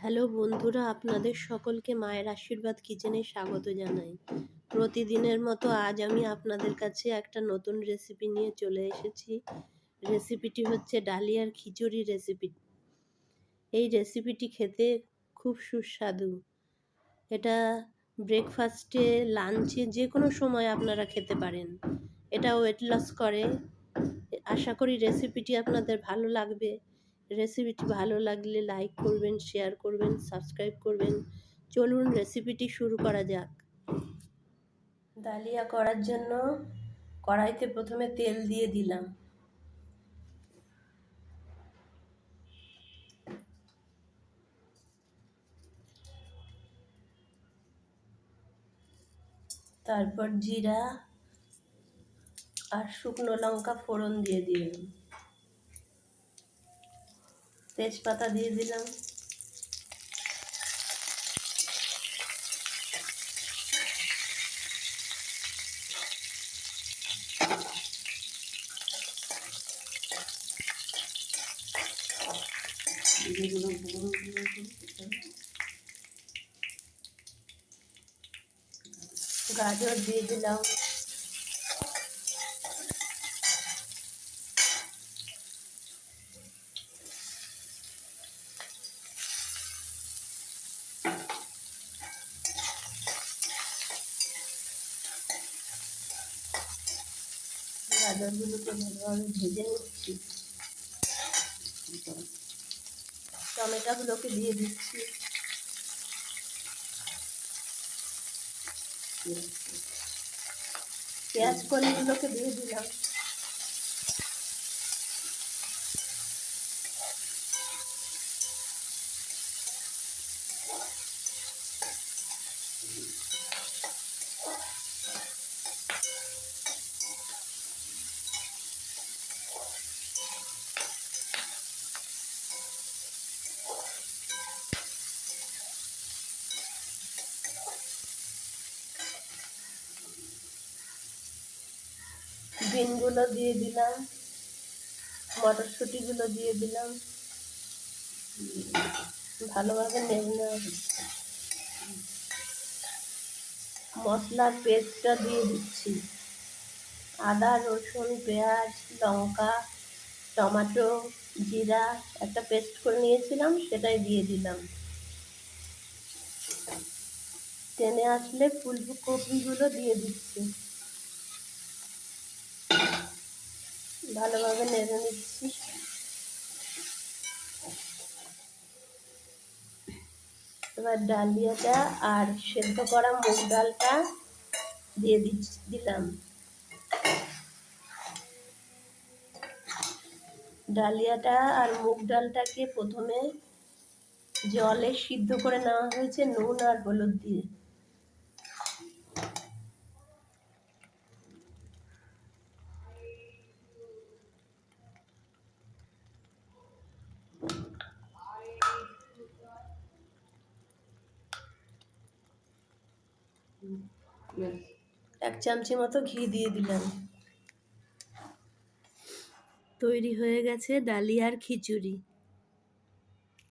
Hello বন্ধুরা, আপনাদের সকলকে মায়ের আশীর্বাদ কিচেনে স্বাগত জানাই। প্রতিদিনের মতো আজ আমি আপনাদের কাছে একটা নতুন রেসিপি নিয়ে চলে এসেছি। রেসিপিটি হচ্ছে ডালিয়ার খিচুড়ি রেসিপি। এই রেসিপিটি খেতে খুব সুস্বাদু। এটা ব্রেকফাস্টে, লাঞ্চে, যে কোনো সময় আপনারা খেতে পারেন। এটা ওয়েট লস করে। আশা করি রেসিপিটি আপনাদের ভালো লাগবে। রেসিপিটি ভালো লাগলে লাইক করবেন, শেয়ার করবেন, সাবস্ক্রাইব করবেন। চলুন রেসিপিটি শুরু করা যাক। ডালিয়া করার জন্য কড়াইতে প্রথমে তেল দিয়ে দিলাম। তারপর জিরা আর শুকনো লঙ্কা ফোড়ন দিয়ে দিলাম। তেজপাতা দিয়ে দিলাম। গাজর দিয়ে দিলাম। গাজরগুলোকে ভালোভাবে ভেজে নিচ্ছি। টমেটোগুলোকে দিয়ে দিচ্ছি। পেঁয়াজ কলিগুলোকে দিয়ে দিলাম। বিনগুলো দিয়ে দিলাম। মটরশুঁটিগুলো দিয়ে দিলাম। ভালোভাবে নেড়ে নেওয়া হচ্ছে। মশলার পেস্টটা দিয়ে দিচ্ছি। আদা, রসুন, পেঁয়াজ, লঙ্কা, টমেটো, জিরা একটা পেস্ট করে নিয়েছিলাম, সেটাই দিয়ে দিলাম। টেনে আসলে ফুলকপিগুলো দিয়ে দিচ্ছি। ভালোভাবে নেড়ে নিচ্ছি। এবার ডালিয়াটা আর সেদ্ধ করা মুগ ডালটা দিয়ে দিলাম। ডালিয়াটা আর মুগ ডালটাকে প্রথমে জলে সিদ্ধ করে নেওয়া হয়েছে নুন আর হলুদ দিয়ে। এক চামচি মতো ঘি দিয়ে দিলাম। তৈরি হয়ে গেছে ডালিয়ার খিচুড়ি।